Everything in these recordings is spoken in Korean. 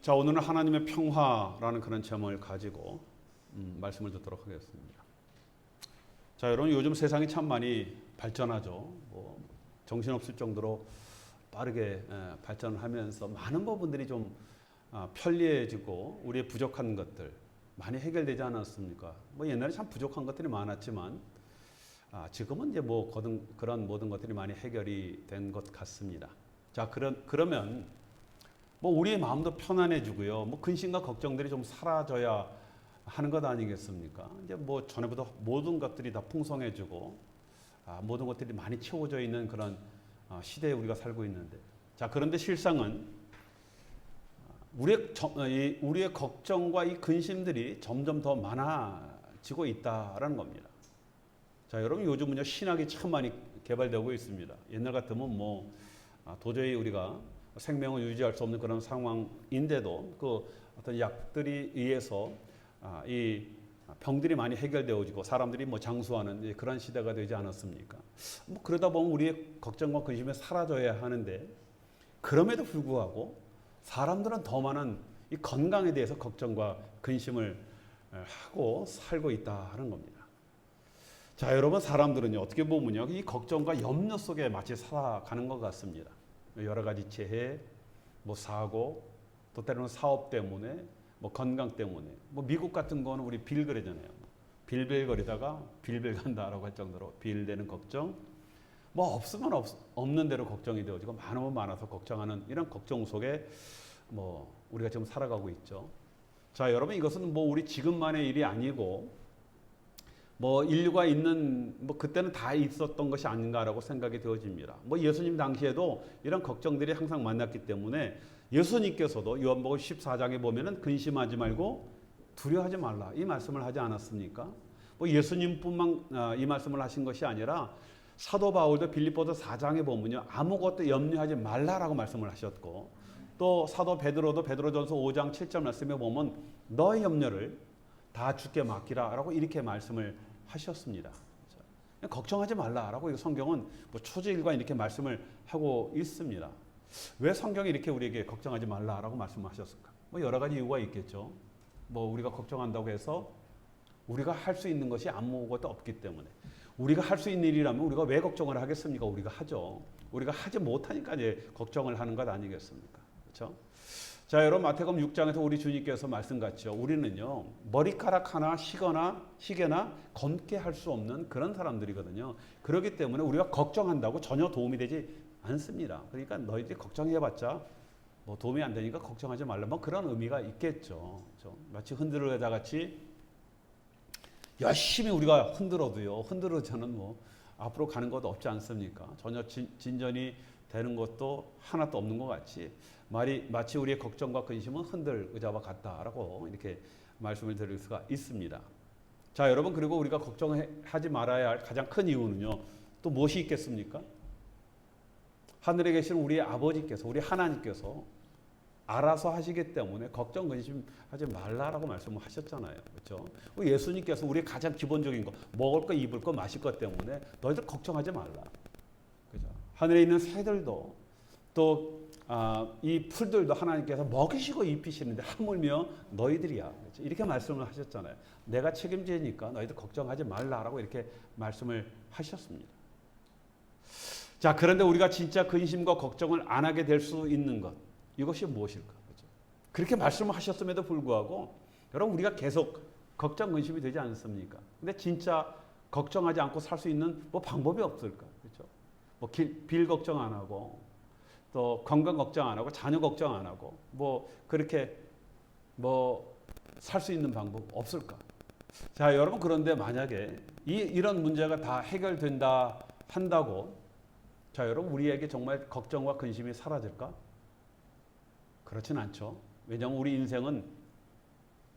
자, 오늘은 하나님의 평화라는 그런 제목을 가지고 말씀을 듣도록 하겠습니다. 자, 여러분 요즘 세상이 참 많이 발전하죠. 뭐 정신없을 정도로 빠르게 발전하면서 많은 부분들이 좀 편리해지고 우리의 부족한 것들 많이 해결되지 않았습니까? 뭐 옛날에 참 부족한 것들이 많았지만 지금은 이제 뭐 그런 모든 것들이 많이 해결이 된 것 같습니다. 자, 그러면 뭐 우리의 마음도 편안해지고요. 뭐 근심과 걱정들이 좀 사라져야 하는 것 아니겠습니까? 이제 뭐 전에보다 모든 것들이 다 풍성해지고 모든 것들이 많이 채워져 있는 그런 시대에 우리가 살고 있는데, 자, 그런데 실상은 우리의 걱정과 이 근심들이 점점 더 많아지고 있다라는 겁니다. 자, 여러분 요즘은요 신학이 참 많이 개발되고 있습니다. 옛날 같으면 뭐 도저히 우리가 생명을 유지할 수 없는 그런 상황인데도 그 어떤 약들이 의해서 이 병들이 많이 해결되어지고 사람들이 뭐 장수하는 그런 시대가 되지 않았습니까? 뭐 그러다 보면 우리의 걱정과 근심이 사라져야 하는데, 그럼에도 불구하고 사람들은 더 많은 이 건강에 대해서 걱정과 근심을 하고 살고 있다는 겁니다. 자, 여러분 사람들은요 어떻게 보면요 이 걱정과 염려 속에 마치 살아가는 것 같습니다. 여러 가지 재해, 뭐 사고, 또 때로는 사업 때문에, 뭐 건강 때문에, 뭐 미국 같은 거는 우리 빌 그러잖아요. 빌빌거리다가 빌빌 간다라고 할 정도로 빌되는 걱정, 뭐 없으면 없는 대로 걱정이 되어지고 많으면 많아서 걱정하는 이런 걱정 속에 뭐 우리가 지금 살아가고 있죠. 자, 여러분 이것은 뭐 우리 지금만의 일이 아니고 뭐 인류가 있는 뭐 그때는 다 있었던 것이 아닌가라고 생각이 되어집니다. 뭐 예수님 당시에도 이런 걱정들이 항상 만났기 때문에 예수님께서도 요한복음 14장에 보면은 근심하지 말고 두려워하지 말라 이 말씀을 하지 않았습니까? 뭐 예수님뿐만 이 말씀을 하신 것이 아니라 사도 바울도 빌립보서 4장에 보면요 아무것도 염려하지 말라라고 말씀을 하셨고, 또 사도 베드로도 베드로전서 5장 7절 말씀에 보면 너의 염려를 다 주께 맡기라라고 이렇게 말씀을 하셨습니다. 걱정하지 말라라고 성경은 뭐 초지일관 이렇게 말씀을 하고 있습니다. 왜 성경이 이렇게 우리에게 걱정하지 말라라고 말씀하셨을까? 뭐 여러 가지 이유가 있겠죠. 뭐 우리가 걱정한다고 해서 우리가 할 수 있는 것이 아무것도 없기 때문에, 우리가 할 수 있는 일이라면 우리가 왜 걱정을 하겠습니까? 우리가 하죠. 우리가 하지 못하니까 이제 걱정을 하는 것 아니겠습니까? 그렇죠? 자, 여러분 마태복음 6장에서 우리 주님께서 말씀같죠. 우리는요 머리카락 하나 희게나 검게 할 수 없는 그런 사람들이거든요. 그렇기 때문에 우리가 걱정한다고 전혀 도움이 되지 않습니다. 그러니까 너희들이 걱정해봤자 뭐 도움이 안 되니까 걱정하지 말라, 뭐 그런 의미가 있겠죠. 그렇죠? 마치 흔들어다 같이 열심히 우리가 흔들어서는 뭐 앞으로 가는 것도 없지 않습니까? 전혀 진전이 되는 것도 하나도 없는 것 같이 마치 우리의 걱정과 근심은 흔들 의자와 같다라고 이렇게 말씀을 드릴 수가 있습니다. 자, 여러분 그리고 우리가 걱정하지 말아야 할 가장 큰 이유는요 또 무엇이 있겠습니까? 하늘에 계신 우리의 아버지께서, 우리 하나님께서 알아서 하시기 때문에 걱정 근심하지 말라라고 말씀을 하셨잖아요. 그렇죠? 예수님께서 우리의 가장 기본적인 거 먹을 거 입을 거 마실 것 때문에 너희들 걱정하지 말라. 그죠? 하늘에 있는 새들도 또 이 풀들도 하나님께서 먹이시고 입히시는데 하물며 너희들이야. 그렇죠? 이렇게 말씀을 하셨잖아요. 내가 책임지니까 너희들 걱정하지 말라라고 이렇게 말씀을 하셨습니다. 자, 그런데 우리가 진짜 근심과 걱정을 안 하게 될 수 있는 것, 이것이 무엇일까? 그렇죠? 그렇게 말씀을 하셨음에도 불구하고 여러분 우리가 계속 걱정 근심이 되지 않습니까? 근데 진짜 걱정하지 않고 살 수 있는 뭐 방법이 없을까? 그렇죠? 뭐 빌 걱정 안 하고, 또 건강 걱정 안 하고, 자녀 걱정 안 하고, 뭐 그렇게 뭐 살 수 있는 방법 없을까? 자, 여러분 그런데 만약에 이런 문제가 다 해결된다 한다고, 자, 여러분 우리에게 정말 걱정과 근심이 사라질까? 그렇진 않죠. 왜냐하면 우리 인생은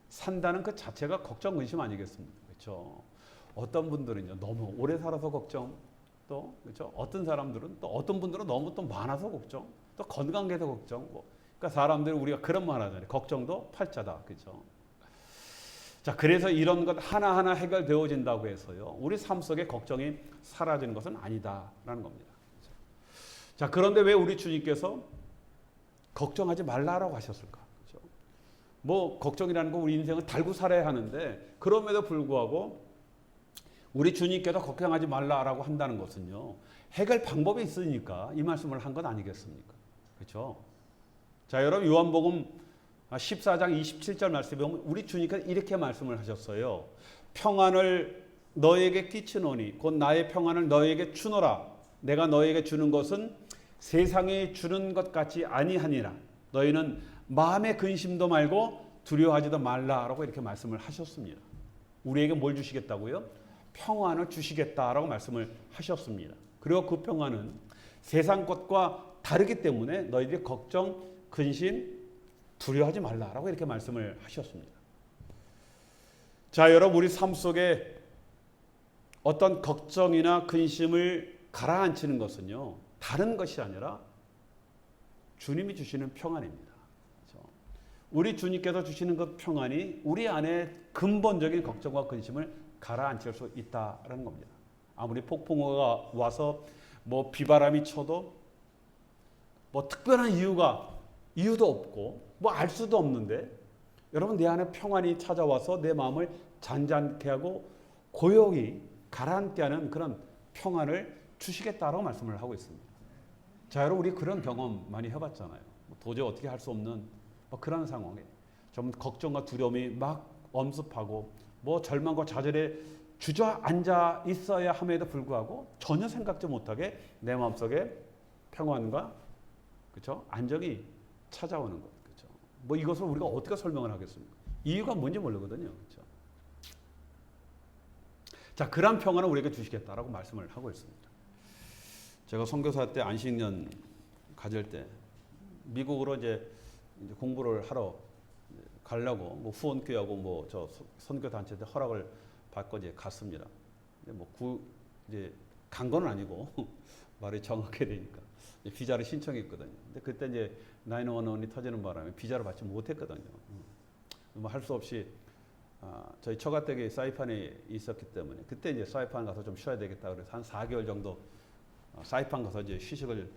산다는 그 자체가 걱정 근심 아니겠습니까? 그렇죠? 어떤 분들은요 너무 오래 살아서 걱정, 또 그렇죠? 어떤 사람들은 또 어떤 분들은 너무 또 많아서 걱정, 또 건강해서 걱정. 그러니까 사람들이 우리가 그런 말 하잖아요. 걱정도 팔자다, 그렇죠? 자, 그래서 이런 것 하나하나 해결되어진다고 해서요 우리 삶 속에 걱정이 사라지는 것은 아니다라는 겁니다. 그렇죠? 자, 그런데 왜 우리 주님께서 걱정하지 말라라고 하셨을까? 그렇죠? 뭐 걱정이라는 거 우리 인생은 달고 살아야 하는데 그럼에도 불구하고 우리 주님께서 걱정하지 말라라고 한다는 것은요. 해결 방법이 있으니까 이 말씀을 한 것 아니겠습니까? 그렇죠? 자, 여러분 요한복음 14장 27절 말씀에 보면 우리 주님께서 이렇게 말씀을 하셨어요. 평안을 너에게 끼치노니 곧 나의 평안을 너에게 주노라. 내가 너에게 주는 것은 세상이 주는 것 같이 아니하니라. 너희는 마음의 근심도 말고 두려워하지도 말라라고 이렇게 말씀을 하셨습니다. 우리에게 뭘 주시겠다고요? 평안을 주시겠다라고 말씀을 하셨습니다. 그리고 그 평안은 세상 것과 다르기 때문에 너희들이 걱정, 근심, 두려워하지 말라라고 이렇게 말씀을 하셨습니다. 자, 여러분 우리 삶 속에 어떤 걱정이나 근심을 가라앉히는 것은요. 다른 것이 아니라 주님이 주시는 평안입니다. 그렇죠? 우리 주님께서 주시는 그 평안이 우리 안에 근본적인 걱정과 근심을 가라앉힐 수 있다는 겁니다. 아무리 폭풍우가 와서 뭐 비바람이 쳐도 뭐 특별한 이유도 없고 뭐 알 수도 없는데 여러분 내 안에 평안이 찾아와서 내 마음을 잔잔케 하고 고요히 가라앉게 하는 그런 평안을 주시겠다라고 말씀을 하고 있습니다. 자, 여러분 우리 그런 경험 많이 해봤잖아요. 도저히 어떻게 할 수 없는 그런 상황에 좀 걱정과 두려움이 막 엄습하고 뭐 절망과 좌절에 주저앉아 있어야 함에도 불구하고 전혀 생각지 못하게 내 마음속에 평안과 그렇죠? 안정이 찾아오는 것. 그렇죠? 뭐 이것을 우리가 어떻게 설명을 하겠습니까? 이유가 뭔지 모르거든요. 그렇죠? 자, 그런 평안을 우리에게 주시겠다라고 말씀을 하고 있습니다. 제가 선교사 때 안식년 가질 때 미국으로 이제 공부를 하러 가려고 뭐 후원교회하고 뭐 저 선교 단체한테 허락을 받고 이제 갔습니다. 근데 뭐 이제 간 건 아니고 말이 정확해야 되니까 비자를 신청했거든요. 근데 그때 이제 911이 터지는 바람에 비자를 받지 못했거든요. 뭐 할 수 없이 저희 처가댁이 사이판에 있었기 때문에 그때 이제 사이판 가서 좀 쉬어야 되겠다 그래서 한 4개월 정도 사이판 가서 이제 휴식을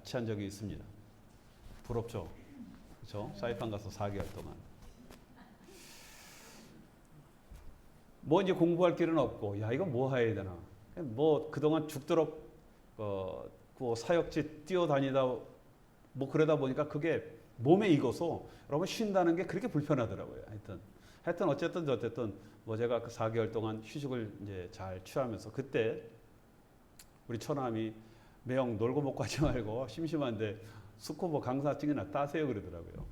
취한 적이 있습니다. 부럽죠? 그렇죠? 사이판 가서 4개월 동안. 뭐 이제 공부할 길은 없고, 야 이거 뭐 해야 되나? 뭐 그동안 죽도록 그 사역지 뛰어다니다 뭐 그러다 보니까 그게 몸에 익어서 여러분 쉰다는 게 그렇게 불편하더라고요. 하여튼 어쨌든 뭐 제가 그 4개월 동안 휴식을 이제 잘 취하면서 그때 우리 처남이 매형 놀고 먹고 하지 말고 심심한데 스쿠버 강사증이나 따세요 그러더라고요.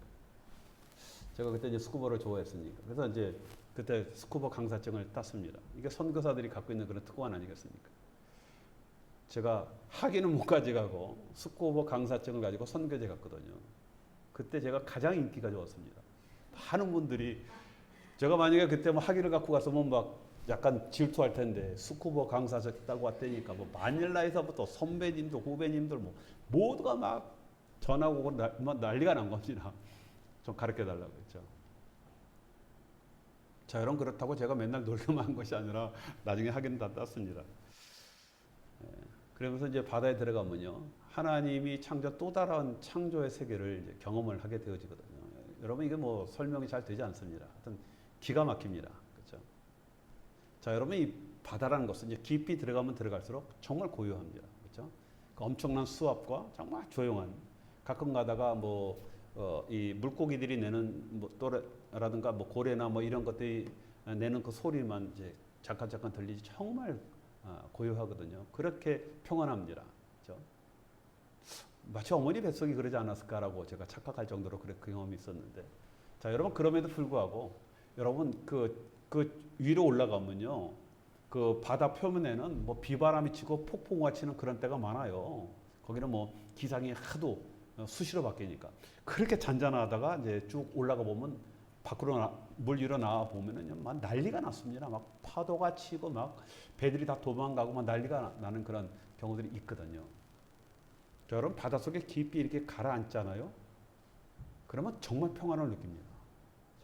제가 그때 이제 스쿠버를 좋아했으니까. 그래서 이제 그때 스쿠버 강사증을 땄습니다. 이게 선교사들이 갖고 있는 그런 특권 아니겠습니까? 제가 학위는 못 가져가고 스쿠버 강사증을 가지고 선교제 갔거든요. 그때 제가 가장 인기가 좋았습니다. 많은 분들이 제가 만약에 그때 뭐 학위를 갖고 갔으면 막 약간 질투할 텐데 스쿠버 강사증 따고 왔다니까 뭐 마닐라에서부터 선배님들 후배님들 뭐 모두가 막 전화가 오고 난리가 난 겁니다. 좀 가르쳐 달라고 했죠. 자, 여러분 그렇다고 제가 맨날 놀기만 한 것이 아니라 나중에 학위는 다 땄습니다. 그러면서 이제 바다에 들어가면요. 하나님이 창조 또 다른 창조의 세계를 이제 경험을 하게 되어지거든요. 여러분 이게 뭐 설명이 잘 되지 않습니다. 하여튼 기가 막힙니다. 그렇죠? 자, 여러분 이 바다라는 것은 이제 깊이 들어가면 들어갈수록 정말 고요합니다. 그렇죠? 그 엄청난 수압과 정말 조용한 가끔 가다가 이 물고기들이 내는 뭐 또라든가 뭐 고래나 뭐 이런 것들이 내는 그 소리만 이제 잠깐 들리지 정말 고요하거든요. 그렇게 평안합니다. 그렇죠? 마치 어머니 뱃속이 그러지 않았을까라고 제가 착각할 정도로 그런 경험이 있었는데, 자 여러분 그럼에도 불구하고 여러분 그 위로 올라가면요, 그 바다 표면에는 뭐 비바람이 치고 폭풍우가 치는 그런 때가 많아요. 거기는 뭐 기상이 하도 수시로 바뀌니까 그렇게 잔잔하다가 이제 쭉 올라가 보면 밖으로 물 위로 나와 보면은 막 난리가 났습니다. 막 파도가 치고 막 배들이 다 도망가고 막 난리가 나는 그런 경우들이 있거든요. 자, 여러분 바닷속에 깊이 이렇게 가라앉잖아요. 그러면 정말 평안을 느낍니다.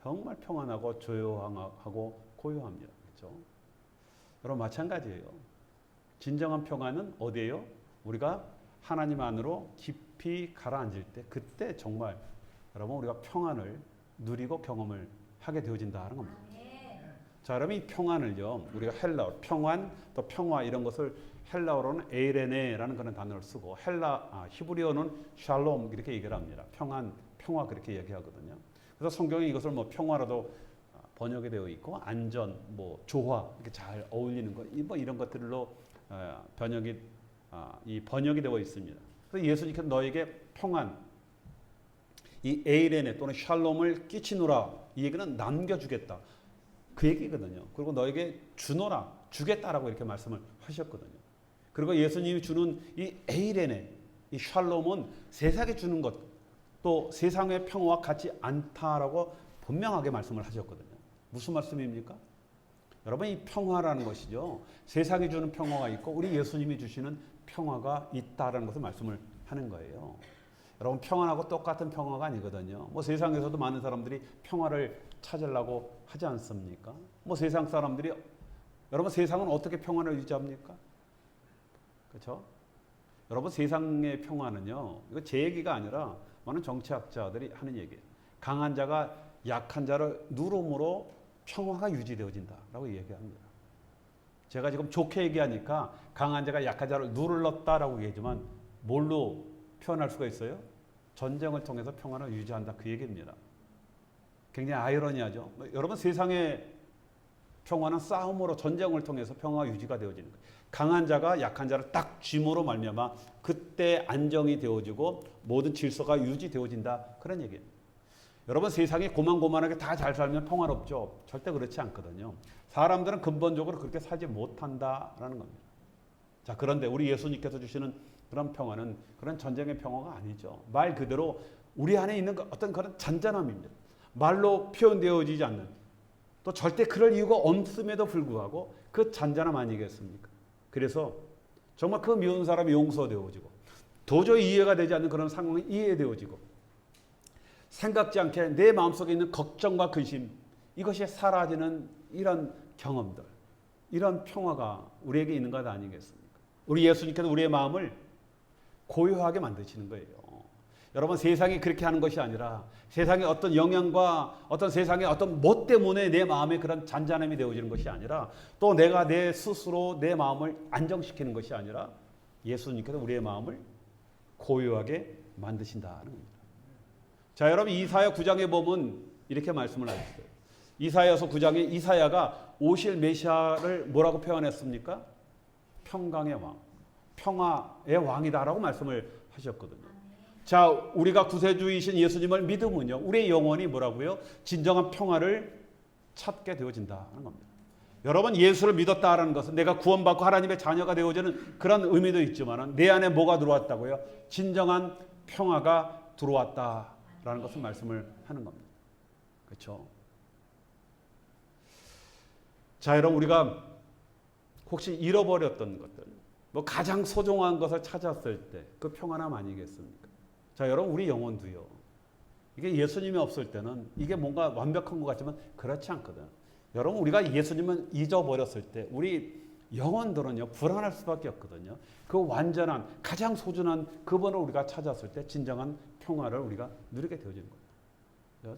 정말 평안하고 조용하고 고요합니다. 그렇죠? 여러분 마찬가지예요. 진정한 평안은 어디예요? 우리가 하나님 안으로 깊이 가라앉을 때 그때 정말 여러분 우리가 평안을 누리고 경험을 하게 되어진다는 겁니다. 자, 그러면 이 평안을요, 우리가 헬라어 평안 또 평화 이런 것을 헬라어로는 에이레네라는 그런 단어를 쓰고 히브리어는 샬롬 이렇게 얘기를 합니다. 평안, 평화 그렇게 얘기하거든요. 그래서 성경에 이것을 뭐 평화로도 번역이 되어 있고 안전, 뭐 조화 이렇게 잘 어울리는 것, 뭐 이런 것들로 번역이 되어 있습니다. 그래서 예수님께서 너에게 평안, 이 에이레네 또는 샬롬을 끼치노라 이 얘기는 남겨주겠다 그 얘기거든요. 그리고 너에게 주노라 주겠다라고 이렇게 말씀을 하셨거든요. 그리고 예수님이 주는 이 에이레네, 이 샬롬은 세상에 주는 것, 또 세상의 평화와 같지 않다라고 분명하게 말씀을 하셨거든요. 무슨 말씀입니까? 여러분 이 평화라는 것이죠. 세상이 주는 평화가 있고 우리 예수님이 주시는 평화가 있다라는 것을 말씀을 하는 거예요. 여러분 평안하고 똑같은 평화가 아니거든요. 뭐 세상에서도 많은 사람들이 평화를 찾으려고 하지 않습니까? 뭐 세상 사람들이 여러분 세상은 어떻게 평안을 유지합니까? 그렇죠? 여러분 세상의 평화는요. 이거 제 얘기가 아니라 많은 정치학자들이 하는 얘기예요. 강한 자가 약한 자를 누름으로 평화가 유지되어진다라고 얘기합니다. 제가 지금 좋게 얘기하니까 강한 자가 약한 자를 누르렀다라고 얘기하지만 뭘로 표현할 수가 있어요? 전쟁을 통해서 평화를 유지한다 그 얘기입니다. 굉장히 아이러니하죠. 여러분 세상의 평화는 싸움으로 전쟁을 통해서 평화가 유지가 되어지는 거예요. 강한 자가 약한 자를 딱 쥐므로 말미암아 그때 안정이 되어지고 모든 질서가 유지되어진다 그런 얘기예요. 여러분 세상이 고만고만하게 다 잘 살면 평화롭죠? 절대 그렇지 않거든요. 사람들은 근본적으로 그렇게 살지 못한다라는 겁니다. 자, 그런데 우리 예수님께서 주시는 그런 평화는 그런 전쟁의 평화가 아니죠. 말 그대로 우리 안에 있는 어떤 그런 잔잔함입니다. 말로 표현되어지지 않는, 또 절대 그럴 이유가 없음에도 불구하고 그 잔잔함 아니겠습니까? 그래서 정말 그 미운 사람이 용서되어지고 도저히 이해가 되지 않는 그런 상황이 이해되어지고 생각지 않게 내 마음속에 있는 걱정과 근심 이것이 사라지는 이런 경험들, 이런 평화가 우리에게 있는 것 아니겠습니까? 우리 예수님께서 우리의 마음을 고요하게 만드시는 거예요. 여러분 세상이 그렇게 하는 것이 아니라 세상의 어떤 영향과 어떤 세상의 어떤 뭐 때문에 내 마음에 그런 잔잔함이 되어지는 것이 아니라 또 내가 내 스스로 내 마음을 안정시키는 것이 아니라 예수님께서 우리의 마음을 고요하게 만드신다는 겁니다. 자, 여러분 이사야 9장에 보면 이렇게 말씀을 하셨어요. 이사야서 9장에 이사야가 오실 메시아를 뭐라고 표현했습니까? 평강의 왕, 평화의 왕이다라고 말씀을 하셨거든요. 자, 우리가 구세주이신 예수님을 믿으면요, 우리의 영혼이 뭐라고요? 진정한 평화를 찾게 되어진다는 겁니다. 여러분 예수를 믿었다라는 것은 내가 구원받고 하나님의 자녀가 되어지는 그런 의미도 있지만 내 안에 뭐가 들어왔다고요? 진정한 평화가 들어왔다라는 것을 말씀을 하는 겁니다. 그렇죠? 자, 여러분 우리가 혹시 잃어버렸던 것들, 뭐 가장 소중한 것을 찾았을 때 그 평안함 아니겠습니까? 자, 여러분 우리 영혼도요. 이게 예수님이 없을 때는 이게 뭔가 완벽한 것 같지만 그렇지 않거든. 여러분 우리가 예수님을 잊어버렸을 때 우리 영혼들은요 불안할 수밖에 없거든요. 그 완전한 가장 소중한 그분을 우리가 찾았을 때 진정한 평화를 우리가 누리게 되어지는 거예요.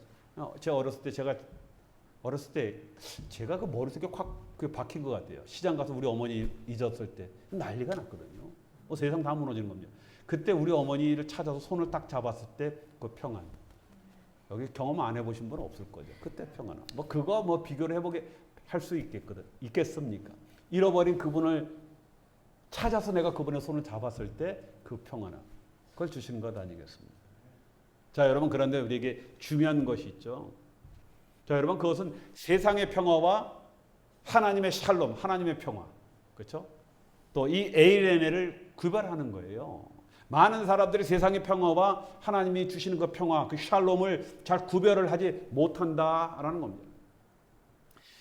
제가 어렸을 때 제가 그 머릿속에 확 박힌 것 같아요. 시장 가서 우리 어머니 잊었을 때 난리가 났거든요. 세상 다 무너지는 겁니다. 그때 우리 어머니를 찾아서 손을 딱 잡았을 때 그 평안. 여기 경험 안 해보신 분은 없을 거죠. 그때 평안함. 그거 비교를 해보게 할 수 있겠습니까? 잃어버린 그분을 찾아서 내가 그분의 손을 잡았을 때 그 평안함. 그걸 주시는 것 아니겠습니까? 자, 여러분 그런데 우리에게 중요한 것이 있죠. 자, 여러분 그것은 세상의 평화와 하나님의 샬롬, 하나님의 평화. 그렇죠? 또 이 에이레네를 구별하는 거예요. 많은 사람들이 세상의 평화와 하나님이 주시는 그 평화, 그 샬롬을 잘 구별을 하지 못한다라는 겁니다.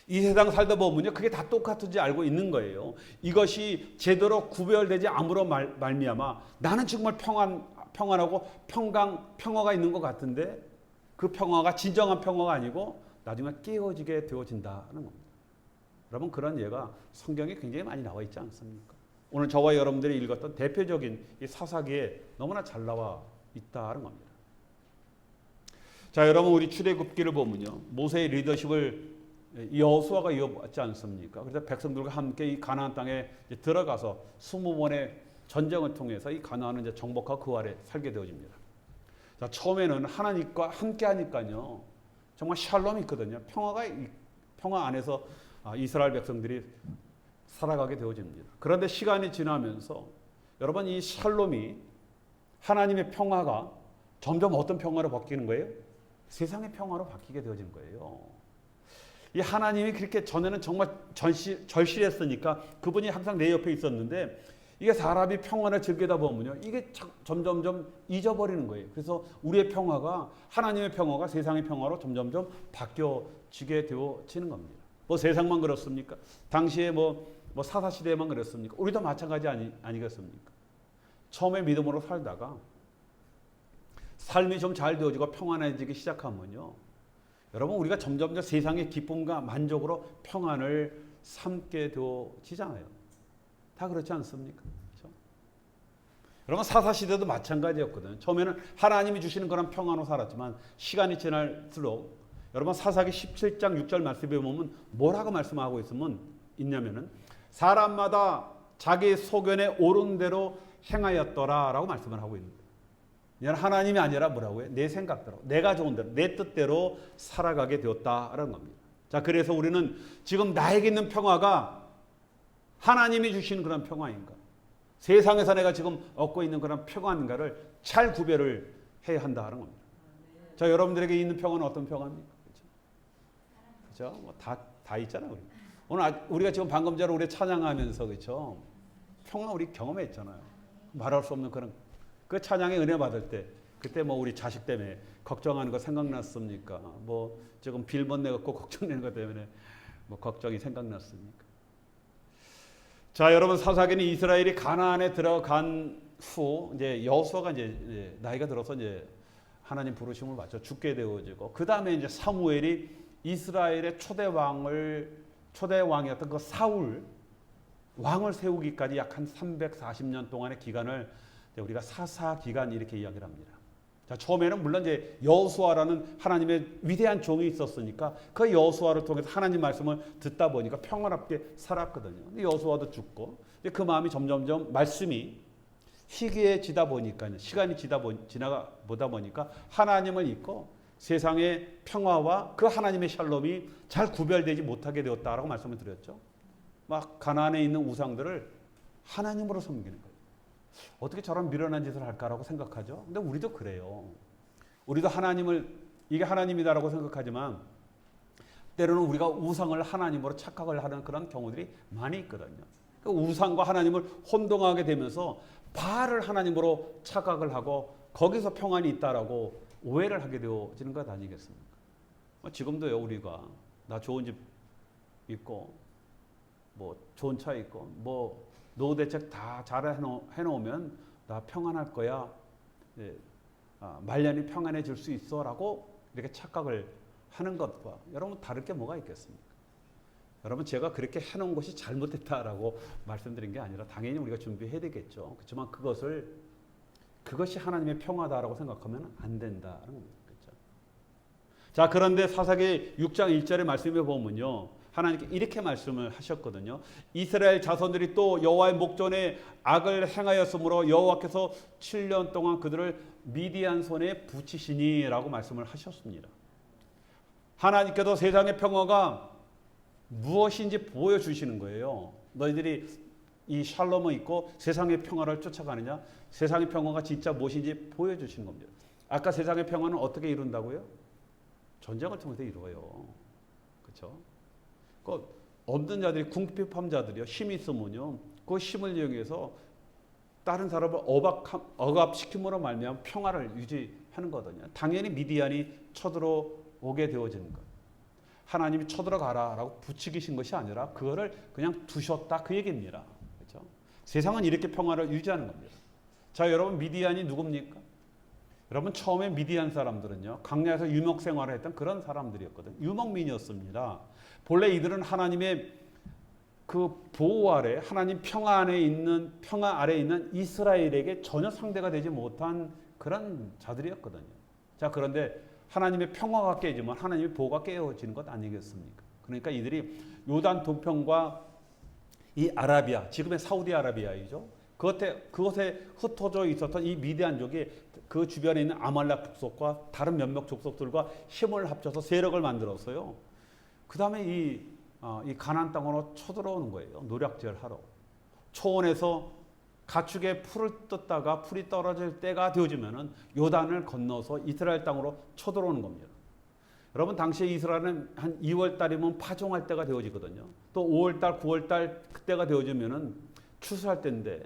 이 세상 살다 보면요, 그게 다 똑같은지 알고 있는 거예요. 이것이 제대로 구별되지 않으로 말미암아 나는 정말 평안하고 평화가 있는 것 같은데 그 평화가 진정한 평화가 아니고 나중에 깨어지게 되어진다는 겁니다. 여러분 그런 예가 성경에 굉장히 많이 나와 있지 않습니까? 오늘 저와 여러분들이 읽었던 대표적인 이 사사기에 너무나 잘 나와 있다는 겁니다. 자, 여러분 우리 출애굽기를 보면요. 모세의 리더십을 여호수아가 이어받지 않습니까? 그래서 백성들과 함께 이 가나안 땅에 들어가서 20번의 전쟁을 통해서 이 가나안은 이제 정복하고 그 아래 살게 되어집니다. 자, 처음에는 하나님과 함께 하니까요. 정말 샬롬이 있거든요. 평화 안에서 이스라엘 백성들이 살아가게 되어집니다. 그런데 시간이 지나면서 여러분 이 샬롬이 하나님의 평화가 점점 어떤 평화로 바뀌는 거예요? 세상의 평화로 바뀌게 되어진 거예요. 이 하나님이 그렇게 전에는 정말 절실했으니까 그분이 항상 내 옆에 있었는데 이게 사람이 평화를 즐기다 보면요. 이게 점점점 잊어버리는 거예요. 그래서 우리의 평화가 하나님의 평화가 세상의 평화로 점점점 바뀌어지게 되어지는 겁니다. 뭐 세상만 그렇습니까? 당시에 뭐 사사시대에만 그랬습니까? 우리도 마찬가지 아니겠습니까? 처음에 믿음으로 살다가 삶이 좀 잘 되어지고 평안해지기 시작하면요. 여러분 우리가 점점 세상의 기쁨과 만족으로 평안을 삼게 되어지잖아요. 다 그렇지 않습니까? 그렇죠? 여러분 사사시대도 마찬가지였거든요. 처음에는 하나님이 주시는 그런 평안으로 살았지만 시간이 지날수록 여러분 사사기 17장 6절 말씀에 보면 뭐라고 말씀하고 있냐면은 사람마다 자기 소견에 옳은 대로 행하였더라라고 말씀을 하고 있는 거예요. 하나님이 아니라 뭐라고요? 내 생각대로, 내가 좋은 대로, 내 뜻대로 살아가게 되었다라는 겁니다. 자, 그래서 우리는 지금 나에게 있는 평화가 하나님이 주시는 그런 평화인가? 세상에서 내가 지금 얻고 있는 그런 평화인가를 잘 구별을 해야 한다는 겁니다. 자, 여러분들에게 있는 평화는 어떤 평화입니까? 그렇죠? 뭐 다 있잖아요. 오늘 우리가 지금 방금 전에 우리 찬양하면서 그렇죠? 평화 우리 경험했잖아요. 말할 수 없는 그런 그 찬양의 은혜 받을 때 그때 뭐 우리 자식 때문에 걱정하는 거 생각났습니까? 뭐 지금 빌번 내갖고 걱정되는 것 때문에 뭐 걱정이 생각났습니까? 자, 여러분 사사기는 이스라엘이 가나안에 들어간 후 이제 여호수아가 이제 나이가 들어서 이제 하나님 부르심을 받죠. 죽게 되어지고 그 다음에 이제 사무엘이 이스라엘의 초대 왕이었던 그 사울 왕을 세우기까지 약 한 340년 동안의 기간을 우리가 사사 기간 이렇게 이야기를 합니다. 자, 처음에는 물론 이제 여호수아라는 하나님의 위대한 종이 있었으니까 그 여호수아를 통해서 하나님 말씀을 듣다 보니까 평화롭게 살았거든요. 근데 여호수아도 죽고 그 마음이 점점점 말씀이 희귀해지다 보니까 시간이 지나보다 보니까 하나님을 잊고 세상의 평화와 그 하나님의 샬롬이 잘 구별되지 못하게 되었다라고 말씀을 드렸죠. 막 가나안에 있는 우상들을 하나님으로 섬기는 거예요. 어떻게 저런 미련한 짓을 할까라고 생각하죠. 근데 우리도 그래요. 우리도 이게 하나님이다라고 생각하지만 때로는 우리가 우상을 하나님으로 착각을 하는 그런 경우들이 많이 있거든요. 그 우상과 하나님을 혼동하게 되면서 바알을 하나님으로 착각을 하고 거기서 평안이 있다라고 오해를 하게 되어지는 것 아니겠습니까? 지금도요, 우리가 나 좋은 집 있고 뭐 좋은 차 있고 뭐 노후 대책 다 잘 해놓으면 나 평안할 거야. 말년이 평안해질 수 있어라고 이렇게 착각을 하는 것과 여러분 다를 게 뭐가 있겠습니까? 여러분 제가 그렇게 해놓은 것이 잘못됐다라고 말씀드린 게 아니라 당연히 우리가 준비해야 되겠죠. 그렇지만 그것이 하나님의 평화다라고 생각하면 안 된다는 겁니다. 그렇죠? 자, 그런데 사사기 6장 1절의 말씀에 보면요. 하나님께 이렇게 말씀을 하셨거든요. 이스라엘 자손들이 또 여호와의 목전에 악을 행하였으므로 여호와께서 7년 동안 그들을 미디안 손에 붙이시니라고 말씀을 하셨습니다. 하나님께서 세상의 평화가 무엇인지 보여주시는 거예요. 너희들이 이 샬롬을 잊고 세상의 평화를 쫓아가느냐? 세상의 평화가 진짜 무엇인지 보여주시는 겁니다. 아까 세상의 평화는 어떻게 이룬다고요? 전쟁을 통해서 이루어요. 그렇죠? 그 얻는 자들이 궁핍한 자들이요. 힘이 있으면요. 그 힘을 이용해서 다른 사람을 억압시킴으로 말미암아 평화를 유지하는 거거든요. 당연히 미디안이 쳐들어오게 되어지는 것. 하나님이 쳐들어가라라고 부추기신 것이 아니라 그거를 그냥 두셨다 그 얘기입니다. 그렇죠? 세상은 이렇게 평화를 유지하는 겁니다. 자, 여러분 미디안이 누굽니까? 여러분 처음에 미디안 사람들은요. 강야에서 유목 생활을 했던 그런 사람들이었거든요. 유목민이었습니다. 본래 이들은 하나님의 그 보호 아래 하나님 평화 아래에 있는 이스라엘에게 전혀 상대가 되지 못한 그런 자들이었거든요. 자, 그런데 하나님의 평화가 깨지면 하나님의 보호가 깨어지는 것 아니겠습니까? 그러니까 이들이 요단 동편과 이 아라비아, 지금의 사우디아라비아이죠. 그것에 흩어져 있었던 이 미디안족이 그 주변에 있는 아말렉 족속과 다른 몇몇 족속들과 힘을 합쳐서 세력을 만들었어요. 그 다음에 이 가나안 땅으로 쳐들어오는 거예요. 노략질하러. 초원에서 가축에 풀을 뜯다가 풀이 떨어질 때가 되어지면은 요단을 건너서 이스라엘 땅으로 쳐들어오는 겁니다. 여러분 당시에 이스라엘은 한 2월 달이면 파종할 때가 되어지거든요. 또 5월 달, 9월 달 그때가 되어지면은 추수할 때인데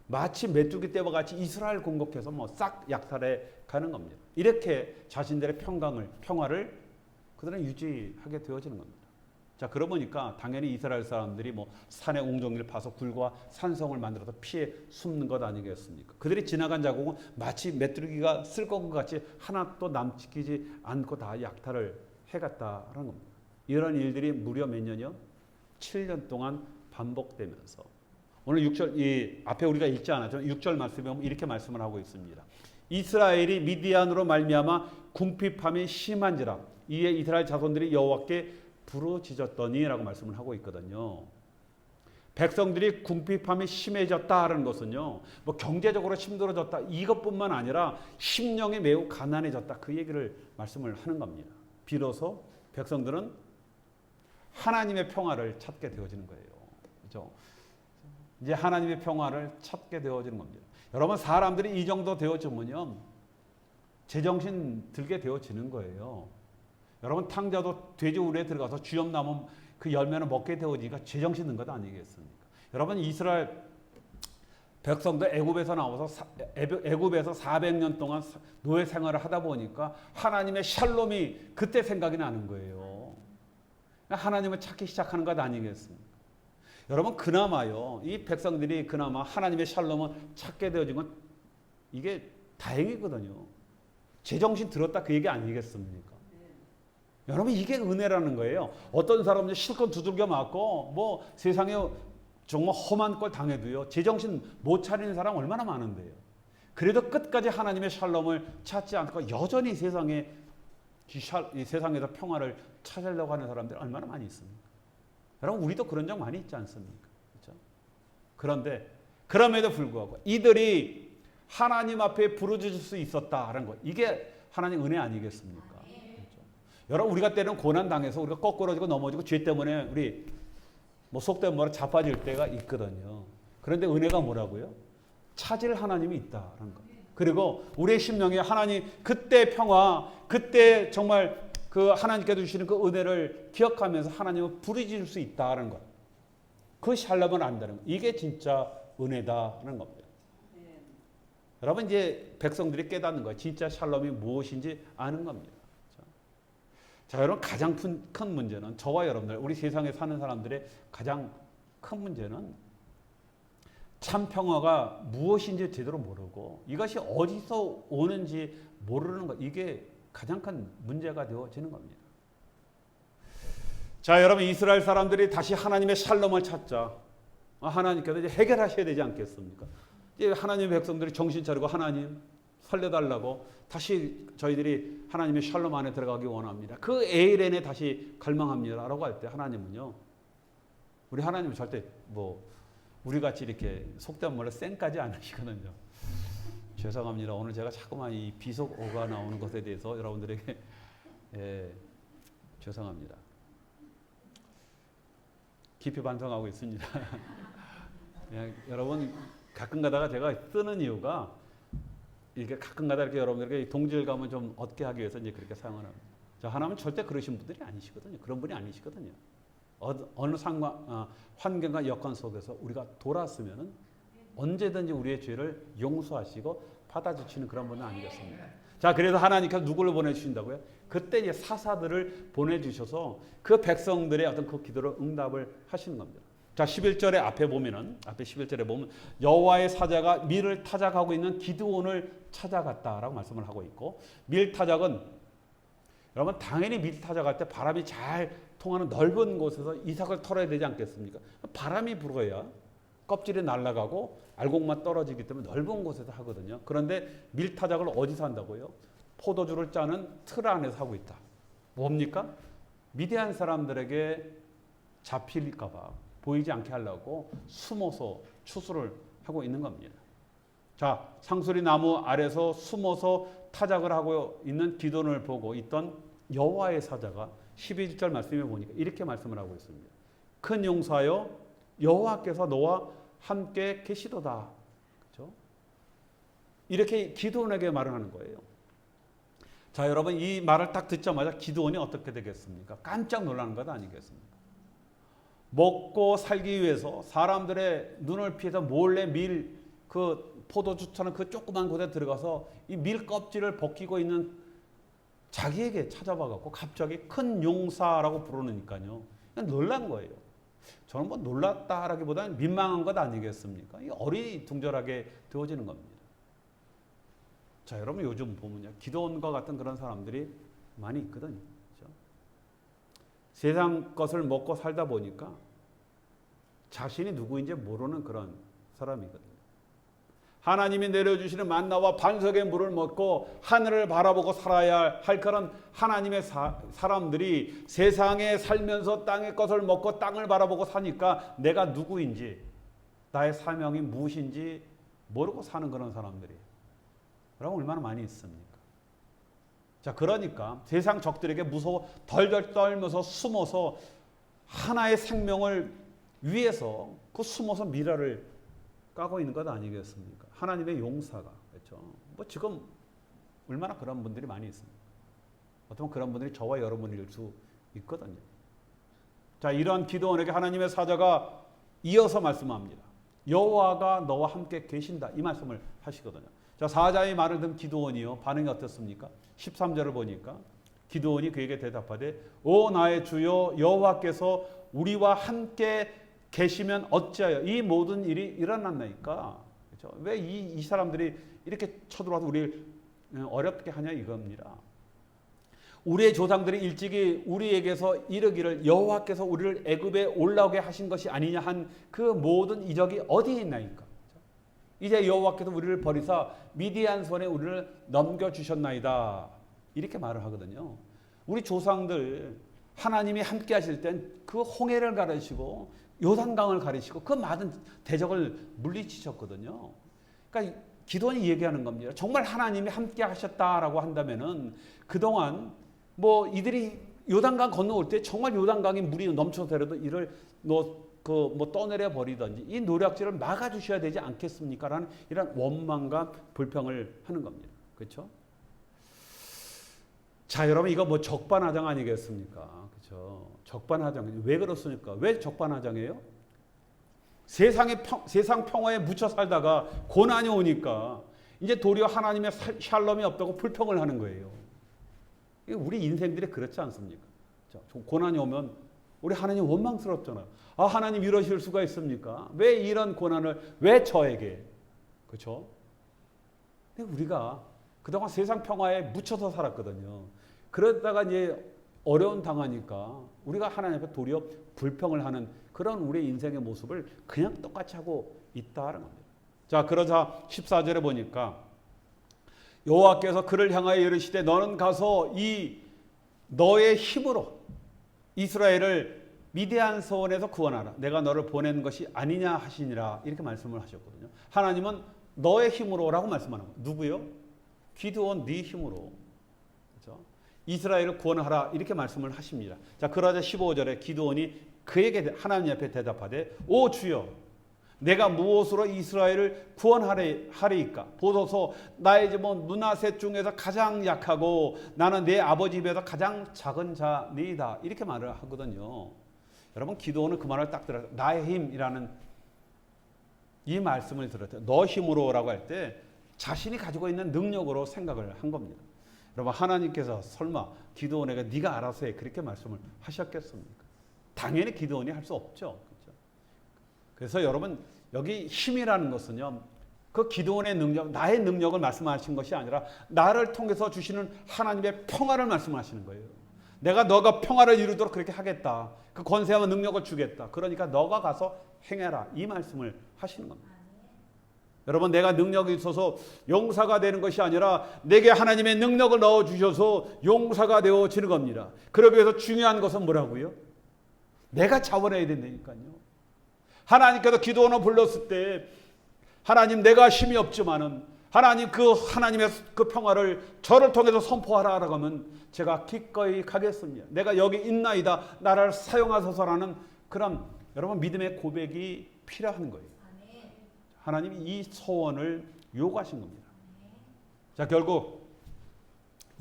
마치 메뚜기 때와 같이 이스라엘 공격해서 뭐 싹 약탈해 가는 겁니다. 이렇게 자신들의 평화를 그들은 유지하게 되어지는 겁니다. 자, 그러고 보니까 당연히 이스라엘 사람들이 뭐 산의 웅덩이를 파서 굴과 산성을 만들어서 피해 숨는 것 아니겠습니까? 그들이 지나간 자국은 마치 메뚜기가 쓸 것 같이 하나도 남지키지 않고 다 약탈을 해갔다라는 겁니다. 이런 일들이 무려 몇 년이요? 7년 동안 반복되면서 오늘 6절 이 앞에 우리가 읽지 않았죠? 6절 말씀에 보면 이렇게 말씀을 하고 있습니다. 이스라엘이 미디안으로 말미암아 궁핍함이 심한지라 이에 이스라엘 자손들이 여호와께 부르짖었더니라고 말씀을 하고 있거든요. 백성들이 궁핍함이 심해졌다라는 것은요, 뭐 경제적으로 힘들어졌다 이것뿐만 아니라 심령이 매우 가난해졌다 그 얘기를 말씀을 하는 겁니다. 비로소 백성들은 하나님의 평화를 찾게 되어지는 거예요. 그렇죠? 이제 하나님의 평화를 찾게 되어지는 겁니다. 여러분 사람들이 이 정도 되어지면요, 제정신 들게 되어지는 거예요. 여러분 탕자도 돼지 우리에 들어가서 쥐염 나면 그 열매는 먹게 되어지니까 제정신 든 것 아니겠습니까? 여러분 이스라엘 백성들 애굽에서 나와서 애굽에서 400년 동안 노예 생활을 하다 보니까 하나님의 샬롬이 그때 생각이 나는 거예요. 하나님을 찾기 시작하는 것 아니겠습니까? 여러분 그나마요 이 백성들이 그나마 하나님의 샬롬을 찾게 되어진 건 이게 다행이거든요. 제정신 들었다 그 얘기 아니겠습니까? 여러분 이게 은혜라는 거예요. 어떤 사람은 실컷 두들겨 맞고 뭐 세상에 정말 험한 걸 당해도요 제정신 못 차리는 사람 얼마나 많은데요. 그래도 끝까지 하나님의 샬롬을 찾지 않고 여전히 세상에서 평화를 찾으려고 하는 사람들이 얼마나 많이 있습니까? 여러분 우리도 그런 적 많이 있지 않습니까? 그렇죠? 그런데 그럼에도 불구하고 이들이 하나님 앞에 부르짖을 수 있었다라는 것 이게 하나님 은혜 아니겠습니까? 그렇죠? 여러분 우리가 때는 고난 당해서 우리가 거꾸러지고 넘어지고 죄 때문에 우리 뭐 속된 말로 자빠질 때가 있거든요. 그런데 은혜가 뭐라고요? 찾을 하나님이 있다라는 것. 그리고 우리의 심령에 하나님 그때 평화, 그때 정말 그 하나님께서 주시는 그 은혜를 기억하면서 하나님을 부르짖을 수 있다는 것. 그 샬롬을 안다는 것. 이게 진짜 은혜다라는 겁니다. 여러분 이제 백성들이 깨닫는 거예요. 진짜 샬롬이 무엇인지 아는 겁니다. 자, 여러분 가장 큰 문제는 저와 여러분들 우리 세상에 사는 사람들의 가장 큰 문제는 참 평화가 무엇인지 제대로 모르고 이것이 어디서 오는지 모르는 것 이게 가장 큰 문제가 되어지는 겁니다. 자, 여러분 이스라엘 사람들이 다시 하나님의 샬롬을 찾자. 하나님께서 이제 해결하셔야 되지 않겠습니까? 이제 하나님의 백성들이 정신 차리고 하나님 살려달라고 다시 저희들이 하나님의 샬롬 안에 들어가기 원합니다. 그 에이렌에 다시 갈망합니다라고 할 때 하나님은요, 우리 하나님은 절대 뭐 우리 같이 이렇게 속된 말로 쌩까지 안 하시거든요. 죄송합니다. 오늘 제가 자꾸만 이 비속어가 나오는 것에 대해서 여러분들에게 죄송합니다. 깊이 반성하고 있습니다. 여러분 가끔 가다가 제가 쓰는 이유가 이게 가끔 가다 이렇게 여러분들에게 동질감을 좀 얻게 하기 위해서 이제 그렇게 사용을 합니다. 자, 하나님은 절대 그러신 분들이 아니시거든요. 그런 분이 아니시거든요. 어느 환경과 여건 속에서 우리가 돌아왔으면은 언제든지 우리의 죄를 용서하시고 받아주시는 그런 분은 아니겠습니까? 자, 그래서 하나님께서 누구를 보내주신다고요? 그때 이제 사사들을 보내주셔서 그 백성들의 어떤 그 기도를 응답을 하시는 겁니다. 자, 11절에 앞에 11절에 보면 여호와의 사자가 밀을 타작하고 있는 기드온을 찾아갔다라고 말씀을 하고 있고, 밀 타작은 여러분 당연히 밀 타작할 때 바람이 잘 통하는 넓은 곳에서 이삭을 털어야 되지 않겠습니까? 바람이 불어야 껍질이 날아가고 알곡만 떨어지기 때문에 넓은 곳에서 하거든요. 그런데 밀 타작을 어디서 한다고요? 포도주를 짜는 틀 안에서 하고 있다. 뭡니까? 미디안 사람들에게 잡힐까 봐 보이지 않게 하려고 숨어서 추수를 하고 있는 겁니다. 자, 상수리 나무 아래서 숨어서 타작을 하고 있는 기돈을 보고 있던 여호와의 사자가 12절 말씀에 보니까 이렇게 말씀을 하고 있습니다. 큰 용사여 여호와께서 너와 함께 계시도다. 그렇죠? 이렇게 기드온에게 말을 하는 거예요. 자, 여러분 이 말을 딱 듣자마자 기드온이 어떻게 되겠습니까? 깜짝 놀라는 것 아니겠습니까? 먹고 살기 위해서 사람들의 눈을 피해서 몰래 그 포도주처럼 그 조그만 곳에 들어가서 이 밀 껍질을 벗기고 있는 자기에게 찾아와 갖고 갑자기 큰 용사라고 부르니까요. 그냥 놀란 거예요. 저는 뭐 놀랐다라기보다는 민망한 것 아니겠습니까? 이 어리둥절하게 되어지는 겁니다. 자, 여러분 요즘 보면요, 기드온과 같은 그런 사람들이 많이 있거든요. 그렇죠? 세상 것을 먹고 살다 보니까 자신이 누구인지 모르는 그런 사람이거든요. 하나님이 내려주시는 만나와 반석의 물을 먹고 하늘을 바라보고 살아야 할 그런 하나님의 사람들이 세상에 살면서 땅의 것을 먹고 땅을 바라보고 사니까 내가 누구인지 나의 사명이 무엇인지 모르고 사는 그런 사람들이 여러분 얼마나 많이 있습니까? 자, 그러니까 세상 적들에게 무서워 덜덜 떨면서 숨어서 하나의 생명을 위해서 그 숨어서 미라를 까고 있는 것 아니겠습니까? 하나님의 용사가. 그렇죠? 뭐 지금 얼마나 그런 분들이 많이 있습니다. 어쩌면 그런 분들이 저와 여러분일 수 있거든요. 자, 이러한 기드온에게 하나님의 사자가 이어서 말씀합니다. 여호와가 너와 함께 계신다. 이 말씀을 하시거든요. 자, 사자의 말을 듣는 기드온이요. 반응이 어떻습니까? 13절을 보니까 기드온이 그에게 대답하되 오 나의 주여 여호와께서 우리와 함께 계시면 어찌하여 이 모든 일이 일어났나이까? 그렇죠? 왜 이 사람들이 이렇게 쳐들어와서 우리를 어렵게 하냐 이겁니다. 우리의 조상들이 일찍이 우리에게서 이르기를 여호와께서 우리를 애굽에 올라오게 하신 것이 아니냐 한 그 모든 이적이 어디에 있나이까? 그렇죠? 이제 여호와께서 우리를 버리사 미디안 손에 우리를 넘겨주셨나이다. 이렇게 말을 하거든요. 우리 조상들 하나님이 함께 하실 땐 그 홍해를 가르시고 요단강을 가르시고 그 많은 대적을 물리치셨거든요. 그러니까 기도원이 얘기하는 겁니다. 정말 하나님이 함께 하셨다라고 한다면은 그동안 뭐 이들이 요단강 건너올 때 정말 요단강이 물이 넘쳐서라도 이를 떠내려 버리든지 이 노략질을 막아주셔야 되지 않겠습니까? 라는 이런 원망과 불평을 하는 겁니다. 그렇죠? 자, 여러분 이거 뭐 적반하장 아니겠습니까? 그렇죠? 적반하장. 왜 그렇습니까? 왜 적반하장이에요? 세상 평화에 묻혀 살다가 고난이 오니까 이제 도리어 하나님의 샬롬이 없다고 불평을 하는 거예요. 우리 인생들이 그렇지 않습니까? 고난이 오면 우리 하나님 원망스럽잖아요. 아, 하나님 이러실 수가 있습니까? 왜 이런 고난을 왜 저에게? 그렇죠? 근데 우리가 그동안 세상 평화에 묻혀서 살았거든요. 그러다가 이제 어려운 당하니까 우리가 하나님 앞에 도리어 불평을 하는 그런 우리의 인생의 모습을 그냥 똑같이 하고 있다는 겁니다. 자, 그러자 14절에 보니까 여호와께서 그를 향하여 이르시되 너는 가서 이 너의 힘으로 이스라엘을 미디안 손에서 구원하라. 내가 너를 보낸 것이 아니냐 하시니라. 이렇게 말씀을 하셨거든요. 하나님은 너의 힘으로라고 말씀하는 거예요. 누구요? 기드온 네 힘으로. 그렇죠? 이스라엘을 구원하라. 이렇게 말씀을 하십니다. 자, 그러자 15절에 기드온이 그에게 하나님 앞에 대답하되 오 주여 내가 무엇으로 이스라엘을 구원하리이까? 보소서 나의 집은 므낫세 중에서 가장 약하고 나는 내 아버지 집에서 가장 작은 자니이다. 이렇게 말을 하거든요. 여러분 기드온은 그 말을 딱 들어요. 나의 힘이라는 이 말씀을 들었대요. 너 힘으로라고 할 때 자신이 가지고 있는 능력으로 생각을 한 겁니다. 여러분 하나님께서 설마 기드온에게 네가 알아서 해 그렇게 말씀을 하셨겠습니까? 당연히 기드온이 할 수 없죠. 그렇죠? 그래서 여러분 여기 힘이라는 것은요. 그 기드온의 능력, 나의 능력을 말씀하신 것이 아니라 나를 통해서 주시는 하나님의 평화를 말씀하시는 거예요. 내가 너가 평화를 이루도록 그렇게 하겠다. 그 권세와 능력을 주겠다. 그러니까 너가 가서 행해라. 이 말씀을 하시는 겁니다. 여러분, 내가 능력이 있어서 용사가 되는 것이 아니라 내게 하나님의 능력을 넣어주셔서 용사가 되어지는 겁니다. 그러기 위해서 중요한 것은 뭐라고요? 내가 자원해야 된다니까요. 하나님께서 기도원을 불렀을 때 하나님, 내가 힘이 없지만은 하나님, 하나님의 그 평화를 저를 통해서 선포하라라고 하면 제가 기꺼이 가겠습니다. 내가 여기 있나이다, 나를 사용하소서라는 그런 여러분 믿음의 고백이 필요한 거예요. 하나님이 이 소원을 요구하신 겁니다. 자, 결국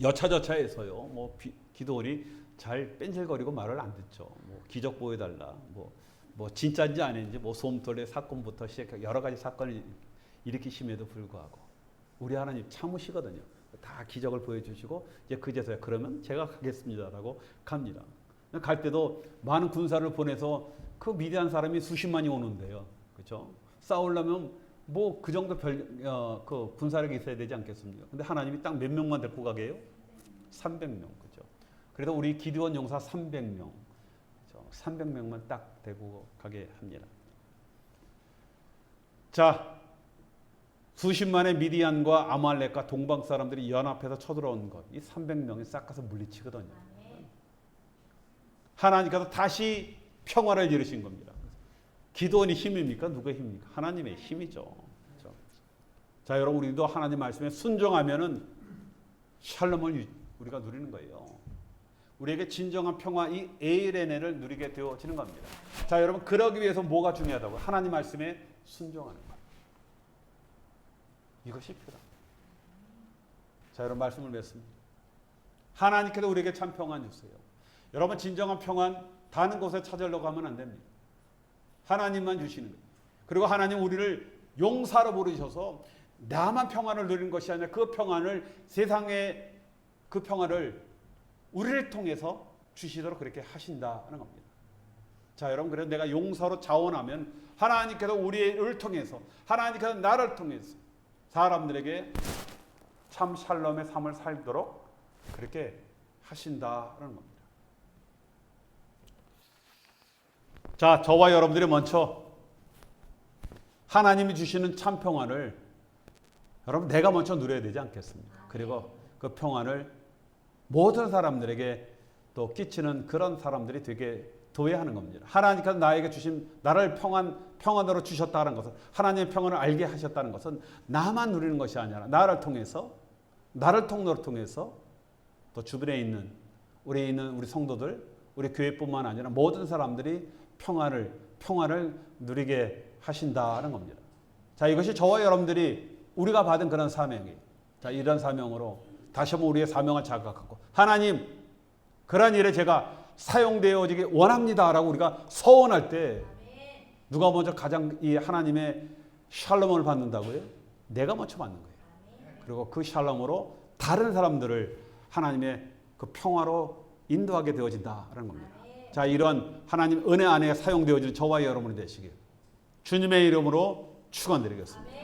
여차저차해서요, 뭐 기도원이 잘 뺀질거리고 말을 안 듣죠. 뭐 기적 보여달라, 뭐 진짜인지 아닌지, 뭐 솜털의 사건부터 시작해 여러 가지 사건을 일으키심에도 불구하고 우리 하나님 참으시거든요. 다 기적을 보여주시고 이제 그제서야 그러면 제가 가겠습니다라고 갑니다. 갈 때도 많은 군사를 보내서 그 미디안 사람이 수십만이 오는데요, 그렇죠? 싸우려면 뭐 그 정도 그 군사력이 있어야 되지 않겠습니까? 근데 하나님이 딱 몇 명만 데리고 가게 해요? 300명, 그렇죠? 그래도 우리 기드온 용사 300명, 그렇죠? 300명만 딱 데리고 가게 합니다. 자, 수십만의 미디안과 아말렉과 동방 사람들이 연합해서 쳐들어온 것, 이 300명이 싹 가서 물리치거든요. 하나님께서 다시 평화를 이루신 겁니다. 기도원이 힘입니까? 누구의 힘입니까? 하나님의 힘이죠. 그렇죠? 자, 여러분, 우리도 하나님 말씀에 순종하면은 샬롬을 우리가 누리는 거예요. 우리에게 진정한 평화, 이 에이레네를 누리게 되어지는 겁니다. 자, 여러분, 그러기 위해서 뭐가 중요하다고요? 하나님 말씀에 순종하는 것. 이것이 필요합니다. 자, 여러분, 말씀을 맺습니다. 하나님께서 우리에게 참 평안 주세요. 여러분, 진정한 평안 다른 곳에 찾으려고 하면 안 됩니다. 하나님만 주시는 거예요. 그리고 하나님 우리를 용사로 부르셔서 나만 평안을 누리는 것이 아니라 그 평안을, 세상의 그 평안을 우리를 통해서 주시도록 그렇게 하신다는 겁니다. 자, 여러분, 그래서 내가 용사로 자원하면 하나님께서 우리를 통해서, 하나님께서 나를 통해서 사람들에게 참 샬롬의 삶을 살도록 그렇게 하신다는 겁니다. 자, 저와 여러분들이 먼저 하나님이 주시는 참 평안을 여러분 내가 먼저 누려야 되지 않겠습니까? 그리고 그 평안을 모든 사람들에게 또 끼치는 그런 사람들이 되게 도외하는 겁니다. 하나님께서 나에게 주신, 나를 평안으로 주셨다는 것은, 하나님의 평안을 알게 하셨다는 것은 나만 누리는 것이 아니라 나를 통해서, 나를 통로로 통해서 또 주변에 있는 우리 성도들, 우리 교회뿐만 아니라 모든 사람들이 평안을 누리게 하신다는 겁니다. 자, 이것이 저와 여러분들이 우리가 받은 그런 사명이에요. 자, 이런 사명으로 다시 한번 우리의 사명을 자각하고, 하나님, 그런 일에 제가 사용되어지기 원합니다라고 우리가 서원할 때 누가 먼저 가장 이 하나님의 샬롬을 받는다고요? 내가 먼저 받는 거예요. 그리고 그 샬롬으로 다른 사람들을 하나님의 그 평화로 인도하게 되어진다라는 겁니다. 자, 이런 하나님 은혜 안에 사용되어지는 저와 여러분이 되시길 주님의 이름으로 축원드리겠습니다.